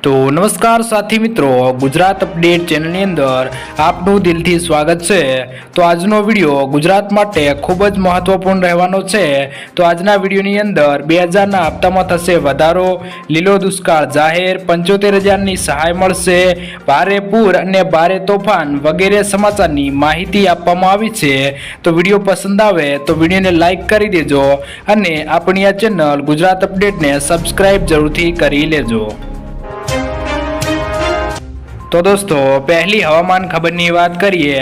तो नमस्कार साथी मित्रों, गुजरात अपडेट चैनल अंदर आपનું દિલથી સ્વાગત છે। તો આજનો વિડિયો ગુજરાત માટે ખૂબ જ મહત્વપૂર્ણ રહેવાનો છે। તો આજના વિડિયોની અંદર 2000 ના હપ્તામાં થશે વધારો, લીલો દુષ્કાળ જાહેર, 75000 ની સહાય મળશે, ભારે પૂર અને ભારે તોફાન વગેરે સમાચારની માહિતી આપવામાં આવી છે। તો વિડિયો પસંદ આવે તો વિડિયોને લાઈક કરી દેજો અને આપણી આ ચેનલ ગુજરાત અપડેટને સબસ્ક્રાઇબ જરૂરથી કરી લેજો। तो दोस्तों पहली हवामान खबर की बात करिए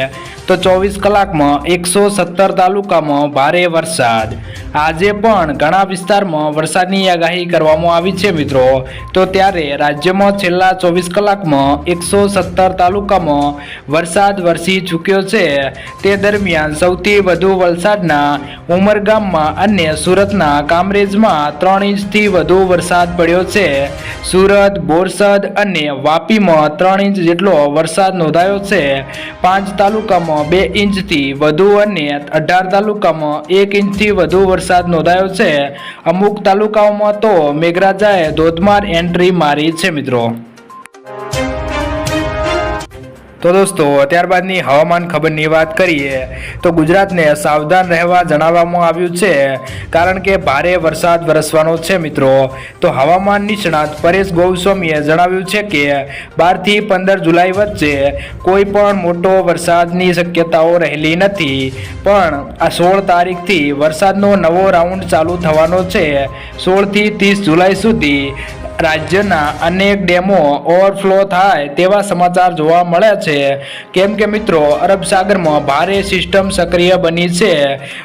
तो 24 कलाक में 117 तालुका में भारे वरसाद। आजे पण घणा विस्तार में वरसादनी आगाही करवामां आवी छे मित्रों। तो त्यारे राज्य में छेल्ला 24 कलाक में 117 तालुका में वरसाद वरसी चूक्यो छे। ते दरमियान सौथी वधु वलसाडना उमरगाम में अने सूरतना कामरेज में 3 इंच थी वधु वरसाद पड्यो छे। सूरत, बोरसद अने वापी में 3 इंच जेटलो वरसाद नोंधायो छे। 5 तालुका में 2 इंच थी वधु अने 18 तालुका में 1 इंच थी वधु वरसाद नोंधायो छे। अमुक तालुकाओं में तो मेघराजाए धोधमार एंट्री मारी छे मित्रों। तो दोस्तों त्यारबादनी हवामान खबरनी बात करिए तो गुजरात ने सावधान रहवा जणाववामां आव्युं छे, कारण के भारे वरसाद वरसवानो छे मित्रों। तो हवामान निष्णात परेश गोस्वामीए जणाव्युं छे के 12 થી 15 जुलाई वच्चे कोई पण मोटो वरसादनी शक्यताओ रहेली नथी, पण आ 16 तारीखथी वरसादनो नवो राउंड चालू थवानो छे। 16 થી 30 जुलाई सुधी राज्यना अनेक डेमो ओवरफ्लो थाय तेवा समाचार जोवा मळे छे। केम के मित्रों अरब सागर में भारे सिस्टम सक्रिय बनी छे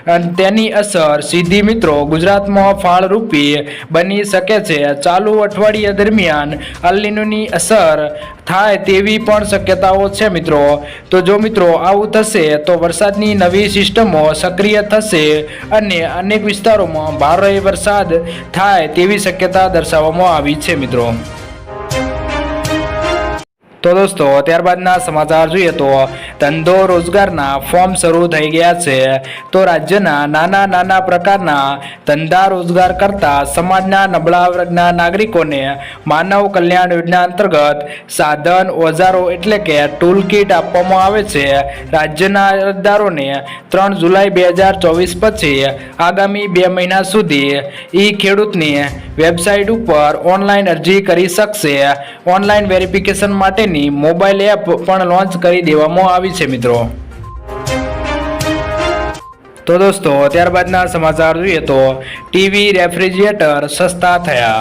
अने तेनी असर सीधी मित्रों गुजरात में फाळरूपी बनी शके छे। चालू अठवाडिया दरमियान अल नीनोनी असर थाय तेवी पण शक्यताओ छे मित्रों। तो जो मित्रों आवुं थशे तो वरसादनी नवी सिस्टमो सक्रिय थशे अने अनेक विस्तारों में भारे वरसाद थाय तेवी शक्यता दर्शाववामां आवी छे मित्रों। तो दोस्तों त्यारबादना समाचार जोईए तो धंधो रोजगारना फॉर्म शुरू थई गया छे। तो राज्यना नाना नाना प्रकारना धंधा रोजगार करता समाजना नबळा वर्गना नागरिकोने मानव कल्याण योजना अंतर्गत साधन ओजारो एटले के टूल किट आपवामां आवे छे। राज्यना अरजदारोने 3 जुलाई 2024 पछी आगामी 2 महीना सुधी ई खेडूतनी वेबसाइट पर ऑनलाइन अरजी करी शकशे। ऑनलाइन वेरिफिकेशन माटे मोबाइल एप पण लॉन्च करी देवामां आवी छे मित्रों। तो दोस्तों त्यारबादना समाचार जोईए तो टीवी रेफ्रिजरेटर सस्ता थया।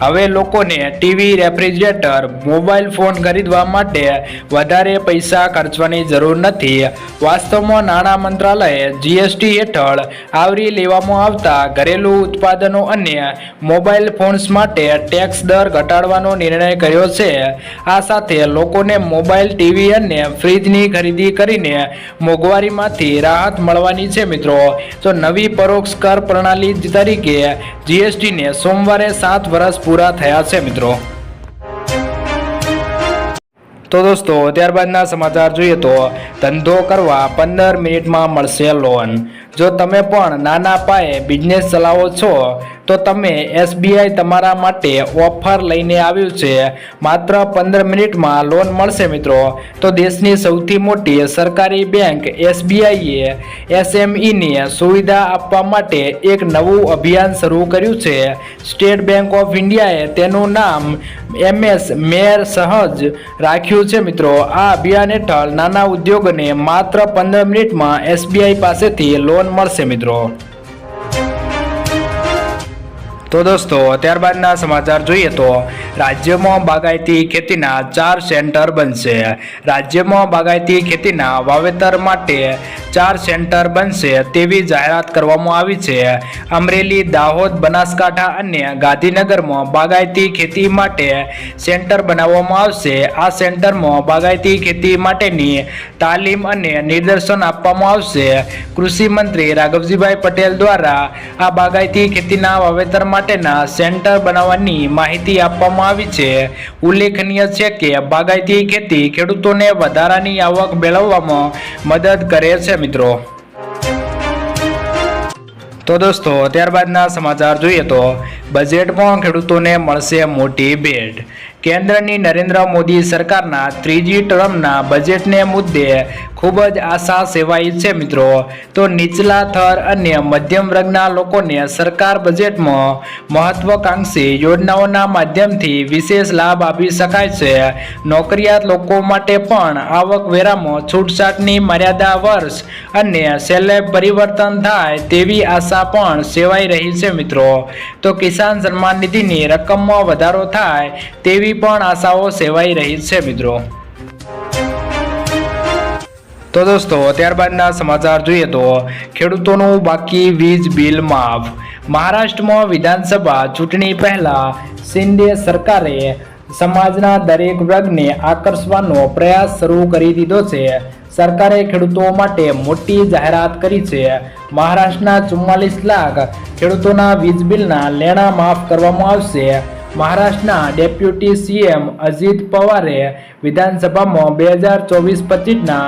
हवे लोकोने टीवी रेफ्रिजरेटर मोबाइल फोन खरीदवा माटे वधारे पैसा खर्चवानी जरूर नथी। वास्तवमां नाणां मंत्रालये जीएसटी हेठळ आवरी लेवामां आवता घरेलू उत्पादनो अने मोबाइल फोन्स माटे टेक्स दर घटाडवानो निर्णय कर्यो छे। आ साथे लोकोने मोबाइल टीवी अने फ्रीजनी खरीदी करीने मोंघवारीमांथी राहत मळवानी छे मित्रों। तो नवी परोक्ष कर प्रणाली तरीके जीएसटी ने सोमवारे 7 वर्ष पूरा थया छे मित्रों। तो दोस्तों त्यारबादना समाचार जोईए तो धंधो करवा 15 मिनिट में मळशे लोन। जो तमे पण नाना पाये बिजनेस चलावो छो तो तमे एसबीआई तमारा माटे ऑफर लईने आव्युं छे। मात्र 15 मिनिट में लोन मळशे मित्रों। तो देशनी सौथी मोटी सरकारी बैंक एसबीआईए एसएमई ने सुविधा आपवा माटे एक नवुं अभियान शुरू कर्युं छे। स्टेट बैंक ऑफ इंडियाए तेनुं नाम एमएस मेयर सहज राख्युं छे मित्रों। आ अभियान हेठळ नाना उद्योगोने मात्र 15 मिनिट में एसबीआई पासेथी लोन मळशे मित्रों। तो दोस्तों त्यारबादना समाचार जोईए तो राज्य में बागायती खेतीना 4 सेंटर बनशे। राज्य में बागायती खेतीना वावेतर माटे 4 सेंटर बनशे तेवी जाहेरात करवामां आवी छे। अमरेली, दाहोद, बनासकांठा अने गांधीनगर में बागायती खेती माटे सेंटर बनाववामां आवशे। आ सेंटर में बागायती खेती माटेनी तालीम अने निर्देशन आपवामां आवशे। कृषि मंत्री राघवजीभाई पटेल द्वारा आ बागायती खेतीना वावेतर माटेना सेंटर बनाववानी माहिती आपवामां आवी छे। उल्लेखनीय छे के बागायती खेती खेडूतोने वधारानी आवक मेळववामां मदद करे छे मित्रों। तो दोस्तों त्यारबादना समाचार जोईए तो बजेट में खेडूतोने मळशे मोटी भेट। કેન્દ્રની નરેન્દ્ર મોદી સરકારના ત્રીજી ટર્મના બજેટને મુદ્દે ખૂબ જ આશા સેવાઈ છે મિત્રો। તો નીચલા થર અને મધ્યમ વર્ગના લોકોને સરકાર બજેટમાં મહત્વાકાંક્ષી યોજનાઓના માધ્યમથી વિશેષ લાભ આપી શકાય છે। નોકરિયાત લોકો માટે પણ આવકવેરામાં છૂટછાટની મર્યાદા વર્ષ અને સ્લેબ પરિવર્તન થાય તેવી આશા પણ સેવાઈ રહી છે મિત્રો। તો કિસાન સન્માન નિધિની રકમમાં વધારો થાય તેવી પણ આશાઓ સેવાઈ રહી છે મિત્રો। તો દોસ્તો ત્યારબાદના સમાચાર જોઈએ તો ખેડૂતોનું બાકી વીજ બિલ માફ। મહારાષ્ટ્રમાં વિધાનસભા ચૂંટણી પહેલા શિંદે સરકારે સમાજના દરેક વર્ગને આકર્ષવાનો પ્રયાસ શરૂ કરી દીધો છે। સરકારે ખેડૂતો માટે મોટી જાહેરાત કરી છે। મહારાષ્ટ્રના 44 લાખ ખેડૂતોના વીજ બિલના લેણા માફ કરવામાં આવશે। મહારાષ્ટ્રના ડેપ્યુટી સીએમ અજીત પવારે વિધાનસભામાં 2024-25ના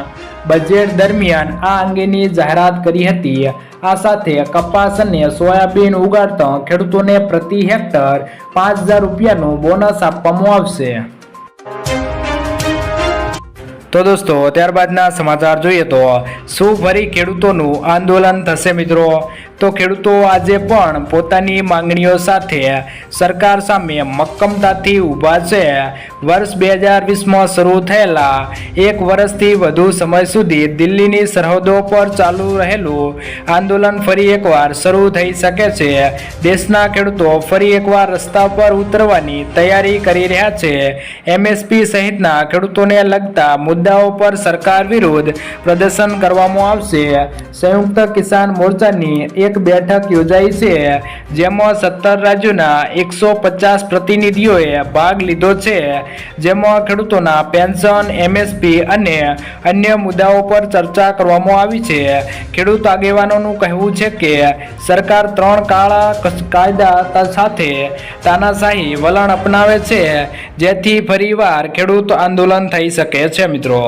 બજેટ દરમિયાન આ અંગેની જાહેરાત કરી હતી। આ સાથે કપાસ અને સોયાબીન ઉગાડતા ખેડૂતોને પ્રતિ હેક્ટર 5,000 રૂપિયાનું બોનસ આપવામાં આવશે। તો દોસ્તો ત્યારબાદના સમાચાર જોઈએ તો શું ફરી ખેડૂતોનું આંદોલન થશે મિત્રો? તો ખેડૂતો આજે પણ પોતાની માંગણીઓ સાથે સરકાર સામે મક્કમતાથી ઊભા છે। વર્ષ 2020માં શરૂ થયેલા એક વર્ષથી વધુ સમય સુધી દિલ્હીની સરહદો પર ચાલુ રહેલું આંદોલન ફરી એકવાર શરૂ થઈ શકે છે। દેશના ખેડૂતો ફરી એકવાર રસ્તા પર ઉતરવાની તૈયારી કરી રહ્યા છે। MSP સહિતના ખેડૂતોને લગતા મુદ્દાઓ પર સરકાર વિરુદ્ધ પ્રદર્શન કરવામાં આવશે। સંયુક્ત કિસાન મોરચાની એક બેઠક યોજાઈ છે જેમાં 17 રાજ્યોના 150 પ્રતિનિધિઓએ ભાગ લીધો છે, જેમાં ખેડૂતોના પેન્શન, MSP અને અન્ય મુદ્દાઓ પર ચર્ચા કરવામાં આવી છે। ખેડૂત આગેવાનોનું કહેવું છે કે સરકાર 3 કાળા કાયદા સાથે તાનાશાહી વલણ અપનાવે છે, જેથી ફરીવાર ખેડૂત આંદોલન થઈ શકે છે મિત્રો।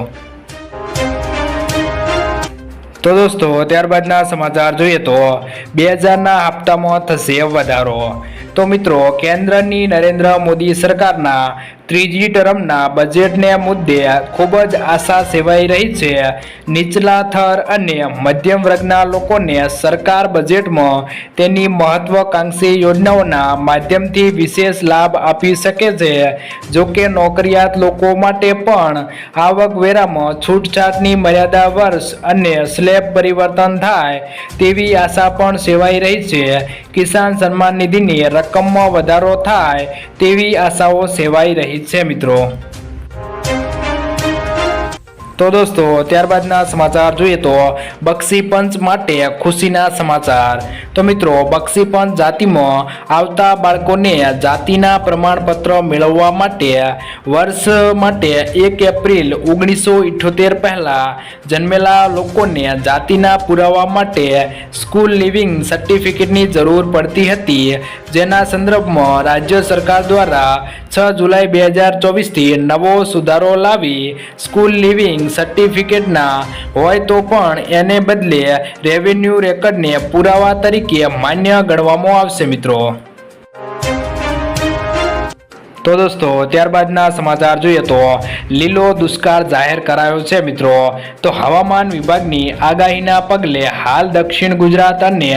તો દોસ્તો ત્યારબાદના સમાચાર જોઈએ તો 2000ના હપ્તામાં થશે વધારો। તો મિત્રો કેન્દ્રની નરેન્દ્ર મોદી સરકારના ત્રીજી ટર્મના બજેટને મુદ્દે ખૂબ જ આશા સેવાઈ રહી છે। નીચલા થર અને મધ્યમ વર્ગના લોકોને સરકાર બજેટમાં તેની મહત્વાકાંક્ષી યોજનાઓના માધ્યમથી વિશેષ લાભ આપી શકે છે। જો કે નોકરિયાત લોકો માટે પણ આવકવેરામાં છૂટછાટની મર્યાદા વર્ષ અને સ્લેબ પરિવર્તન થાય તેવી આશા પણ સેવાઈ રહી છે। કિસાન સન્માન નિધિની રકમમાં વધારો થાય તેવી આશાઓ સેવાઈ રહી છે મિત્રો। તો દોસ્તો ત્યારબાદના સમાચાર જોઈએ તો બક્ષી પંચ માટે ખુશીના સમાચાર। તો મિત્રો બક્ષી પંચ જાતિમાં આવતા બાળકોને જાતિના પ્રમાણપત્ર મેળવવા માટે વર્ષ માટે 1 એપ્રિલ 1978 પહેલા જન્મેલા લોકોને જાતિના પુરાવા માટે સ્કૂલ લિવિંગ સર્ટિફિકેટની જરૂર પડતી હતી, જેના સંદર્ભમાં રાજ્ય સરકાર દ્વારા 6 જુલાઈ 2024થી નવો સુધારો લાવી સ્કૂલ લિવિંગ સર્ટિફિકેટના હોય તો પણ એને બદલે રેવન્યુ રેકર્ડને પુરાવા તરીકે માન્ય ગણવામાં આવશે મિત્રો। તો દોસ્તો ત્યારબાદના સમાચાર જોઈએ તો લીલો દુષ્કાળ જાહેર કરાયો છે મિત્રો। તો હવામાન વિભાગની આગાહીના પગલે હાલ દક્ષિણ ગુજરાત અને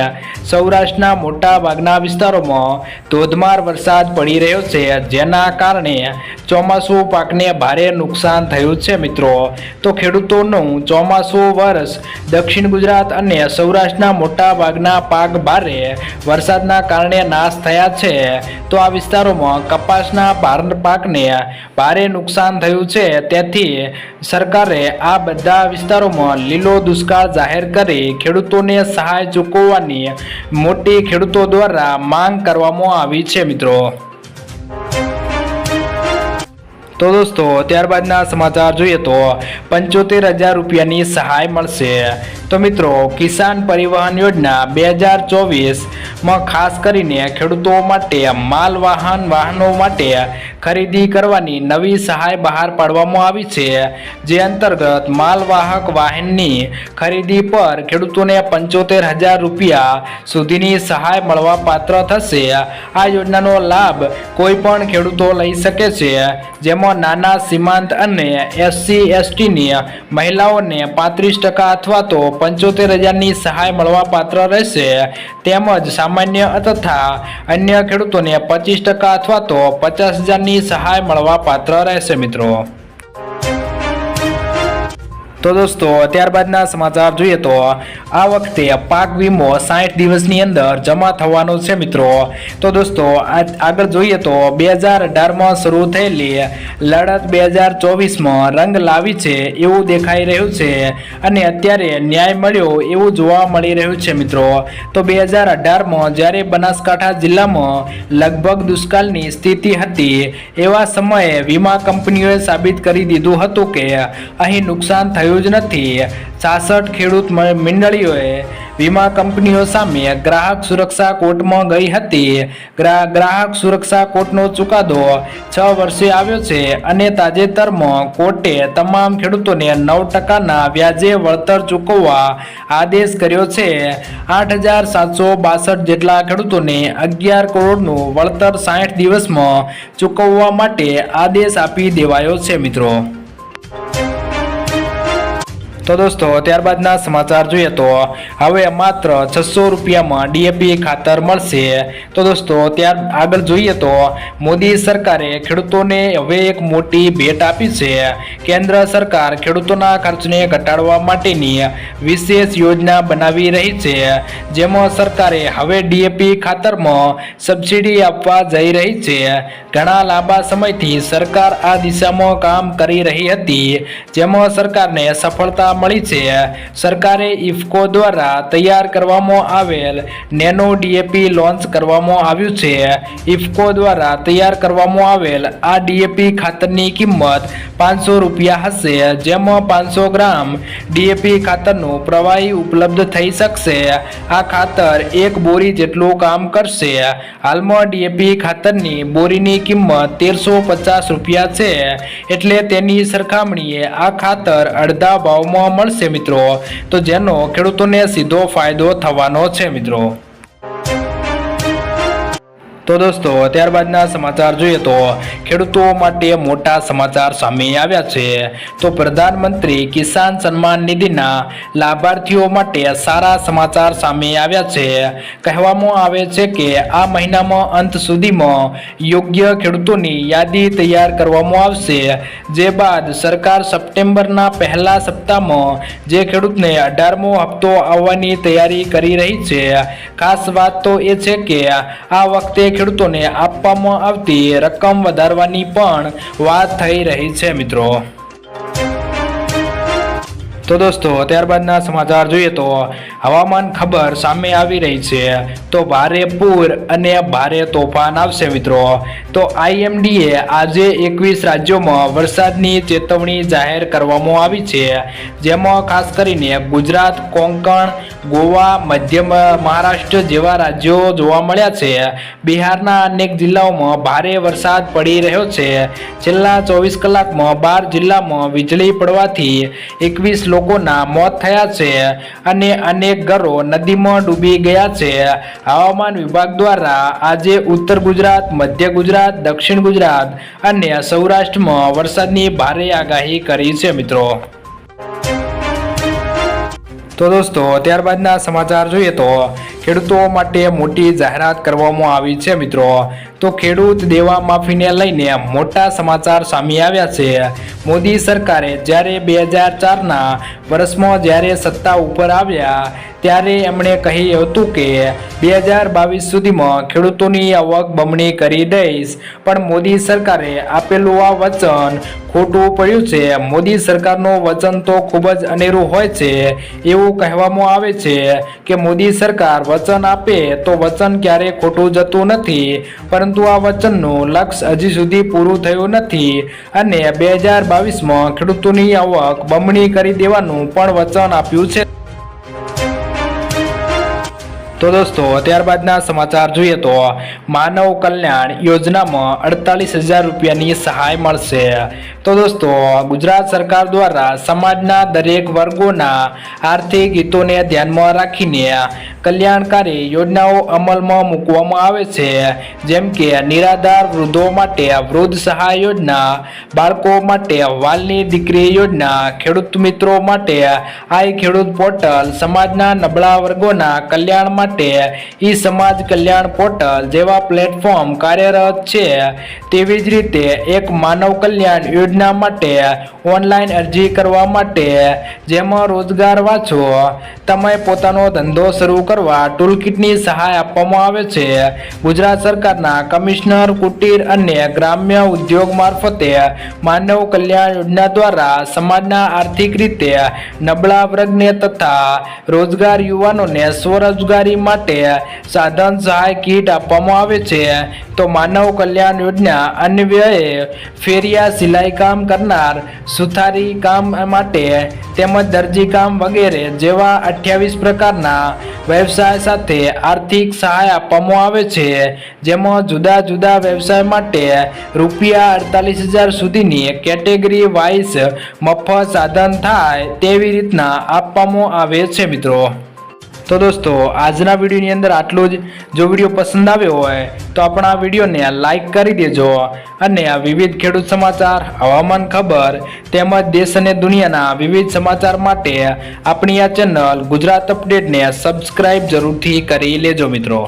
સૌરાષ્ટ્રના મોટા ભાગના વિસ્તારોમાં ધોધમાર વરસાદ પડી રહ્યો છે, જેના કારણે ચોમાસુ પાકને ભારે નુકસાન થયું છે મિત્રો। તો ખેડૂતોનું ચોમાસું વર્ષ દક્ષિણ ગુજરાત અને સૌરાષ્ટ્રના મોટા ભાગના પાક ભારે વરસાદના કારણે નાશ થયા છે। તો આ વિસ્તારોમાં કપાસના પાકને ભારે નુકસાન થયું છે, તેથી સરકારે આ બધા વિસ્તારોમાં લીલો દુષ્કાળ જાહેર કરી ખેડૂતોને સહાય ચૂકવવાની મોટી ખેડૂતો દ્વારા માંગ કરવામાં આવી છે મિત્રો। તો દોસ્તો ત્યારબાદના સમાચાર જોઈએ તો 75,000 રૂપિયાની સહાય મળશે। તો તો મિત્રો કિસાન પરિવહન યોજના 2024માં ખાસ કરીને ખેડૂતો માટે માલ વાહનો માટે ખરીદી કરવાની નવી સહાય બહાર પાડવામાં આવી છે, જે અંતર્ગત માલવાહક વાહનની ખરીદી પર ખેડૂતોને 75,000 રૂપિયા સુધીની સહાય મળવા પાત્ર થશે। આ યોજનાનો લાભ કોઈ પણ ખેડૂતો લઈ શકે છે, જેમાં નાના સીમાંત અને SC/STની મહિલાઓને 35% અથવા તો 75,000ની સહાય મળવા પાત્ર રહેશે, તેમજ સામાન્ય તથા અન્ય ખેડૂતોને 25% અથવા તો 50,000ની સહાય મળવા પાત્ર રહેશે મિત્રો। તો દોસ્તો ત્યારબાદના સમાચાર જોઈએ તો આ વખતે પાક વીમો 60 દિવસની અંદર જમા થવાનો છે મિત્રો। તો દોસ્તો આગળ જોઈએ તો 2018માં શરૂ થયેલી લડત 2024માં રંગ લાવી છે એવું દેખાઈ રહ્યું છે અને અત્યારે ન્યાય મળ્યો એવું જોવા મળી રહ્યું છે મિત્રો। તો 2018માં જ્યારે બનાસકાંઠા જિલ્લામાં લગભગ દુષ્કાળની સ્થિતિ હતી, એવા સમયે વીમા કંપનીઓએ સાબિત કરી દીધું હતું કે અહીં નુકસાન થયું જ નથી। 66 ખેડૂત મંડળીઓએ વીમા કંપનીઓ સામે ગ્રાહક સુરક્ષા કોર્ટમાં ગઈ હતી। ગ્રાહક સુરક્ષા કોર્ટનો ચુકાદો 6 વર્ષે આવ્યો છે અને તાજેતરમાં કોર્ટે તમામ ખેડૂતોને 9%ના વ્યાજે વળતર ચૂકવવા આદેશ કર્યો છે। 8,762 જેટલા ખેડૂતોને 11 કરોડનું વળતર 60 દિવસમાં ચૂકવવા માટે આદેશ આપી દેવાયો છે મિત્રો। તો દોસ્તો ત્યારબાદના સમાચાર જોઈએ તો હવે માત્ર 600 રૂપિયામાં DAP ખાતર મળશે। તો દોસ્તો ત્યાર આગળ જોઈએ તો મોદી સરકારે ખેડૂતોને હવે એક મોટી ભેટ આપી છે। કેન્દ્ર સરકાર ખેડૂતોના ખર્ચને ઘટાડવા માટેની વિશેષ યોજના બનાવી રહી છે, જેમાં સરકારે હવે DAP ખાતરમાં સબસિડી આપવા જઈ રહી છે। ઘણા લાંબા સમયથી સરકાર આ દિશામાં કામ કરી રહી હતી, જેમાં સરકારને સફળતા મળી છે। સરકારે ઇફકો દ્વારા તૈયાર કરવામાં આવેલ નેનો DAP લોન્ચ કરવામાં આવ્યું છે। ઇફકો દ્વારા તૈયાર કરવામાં આવેલ આ DAP ખાતરની કિંમત 500 રૂપિયા હશે, જેમાં 500 ગ્રામ DAP ખાતરનું પ્રવાહી ઉપલબ્ધ થઈ શકશે। આ ખાતર એક બોરી જેટલું કામ કરશે। હાલમાં DAP ખાતરની બોરીની કિંમત 1350 રૂપિયા છે, એટલે તેની સરખામણીએ આ ખાતર અડધા ભાવમાં મળશે મિત્રો। તો જેનો ખેડૂતોને સીધો ફાયદો થવાનો છે મિત્રો। તો દોસ્તો ત્યારબાદના સમાચાર જોઈએ તો ખેડૂતો માટે મોટા સમાચાર સામે આવ્યા છે। તો પ્રધાનમંત્રી કિસાન સન્માન નિધિના લાભાર્થીઓ માટે સારા સમાચાર સામે આવ્યા છે। કહેવામાં આવે છે કે આ મહિનામાં અંત સુધીમાં યોગ્ય ખેડૂતોની યાદી તૈયાર કરવામાં આવશે, જે બાદ સરકાર સપ્ટેમ્બરના પહેલા સપ્તાહમાં જે ખેડૂતને 18મો હપ્તો આવવાની તૈયારી કરી રહી છે। ખાસ વાત તો એ છે કે આ વખતે ખેડૂતોને આપવામાં આવતી રકમ વધારવાની પણ વાત થઈ રહી છે મિત્રો। તો દોસ્તો ત્યારબાદના સમાચાર જોઈએ તો હવામાન ખબર સામે આવી રહી છે। તો ભારે પૂર અને ભારે તોફાન આવશે મિત્રો। તો IMDએ આજે 21 રાજ્યોમાં વરસાદની ચેતવણી જાહેર કરવામાં આવી છે, જેમાં ખાસ કરીને ગુજરાત, કોંકણ, ગોવા, મધ્ય મહારાષ્ટ્ર જેવા રાજ્યો જોવા મળ્યા છે। બિહારના અનેક જિલ્લાઓમાં ભારે વરસાદ પડી રહ્યો છે। છેલ્લા 24 કલાકમાં 12 જિલ્લામાં વીજળી પડવાથી 21 લોકોના મોત થયા છે અને અનેક ઘરો નદીમાં ડૂબી ગયા છે। હવામાન વિભાગ દ્વારા આજે ઉત્તર ગુજરાત, મધ્ય ગુજરાત, દક્ષિણ ગુજરાત અને સૌરાષ્ટ્રમાં વરસાદની ભારે આગાહી કરી છે મિત્રો। તો દોસ્તો ત્યારબાદના સમાચાર જોઈએ તો ખેડૂતો માટે મોટી જાહેરાત કરવામાં આવી છે મિત્રો। તો ખેડૂત દેવા માફીને લઈને મોટા સમાચાર સામે આવ્યા છે। મોદી સરકારે જ્યારે 2004ના વર્ષમાં જ્યારે સત્તા ઉપર આવ્યા ત્યારે એમણે કહ્યું હતું કે 2022 સુધીમાં ખેડૂતોની આવક બમણી કરી દઈશ, પણ મોદી સરકારે આપેલું આ વચન ખોટું પડ્યું છે। મોદી સરકારનું વચન તો ખૂબ જ અનેરું હોય છે। એવું કહેવામાં આવે છે કે મોદી સરકાર વચન આપે તો વચન ક્યારે ખોટું જતું નથી, પરંતુ આ વચનનું લક્ષ્ય હજી સુધી પૂરું થયું નથી અને 2022માં ખેડૂતોની આવક બમણી કરી દેવાનું પણ વચન આપ્યું છે। તો દોસ્તો ત્યારબાદના સમાચાર જોઈએ તો માનવ કલ્યાણ યોજનામાં 48,000 રૂપિયાની સહાય મળશે। તો દોસ્તો ગુજરાત સરકાર દ્વારા સમાજના દરેક વર્ગોના આર્થિક હિતોને ધ્યાનમાં રાખીને કલ્યાણકારી યોજનાઓ અમલમાં મૂકવામાં આવે છે, જેમ કે નિરાધાર વૃદ્ધો માટે વૃદ્ધ સહાય યોજના, બાળકો માટે વાલની દીકરી યોજના, ખેડૂત મિત્રો માટે આઈ ખેડૂત પોર્ટલ, સમાજના નબળા વર્ગોના કલ્યાણ માટે ઈ સમાજ કલ્યાણ પોર્ટલ જેવા પ્લેટફોર્મ કાર્યરત છે। તેવી જ રીતે એક માનવ કલ્યાણ યોજના માટે ઓનલાઈન અરજી કરવા માટે, જેમાં રોજગાર વાંચો, તમે પોતાનો ધંધો શરૂ કરવા ટૂલકિટની સહાય આપવામાં આવે છે। ગુજરાત સરકારના કમિશનર કુટીર અને ગ્રામ્ય ઉદ્યોગ મારફતે માનવ કલ્યાણ યોજના દ્વારા સમાજના આર્થિક રીતે નબળા વર્ગને તથા રોજગાર યુવાનોને સ્વરોજગારી માટે સાધન સહાય કીટ આપવામાં આવે છે। તો માનવ કલ્યાણ યોજના અન્વયે ફેરિયા, સિલાઈ કામ કરનાર, સુથારી કામ માટે તેમજ દરજી કામ વગેરે જેવા 28 પ્રકારના વ્યવસાય સાથે આર્થિક સહાય આપવામાં આવે છે, જેમાં જુદા જુદા વ્યવસાય માટે રૂપિયા 48,000 સુધીની કેટેગરી વાઇઝ મફત સાધન થાય તેવી રીતના આપવામાં આવે છે મિત્રો। તો દોસ્તો આજના વિડીયોની અંદર આટલું જ। જો વિડીયો પસંદ આવ્યો હોય તો આપણા વિડીયોને લાઈક કરી દેજો અને આ વિવિધ ખેડૂત સમાચાર, હવામાન ખબર તેમજ દેશ અને દુનિયાના વિવિધ સમાચાર માટે આપણી આ ચેનલ ગુજરાત અપડેટને સબસ્ક્રાઇબ જરૂરથી કરી લેજો મિત્રો।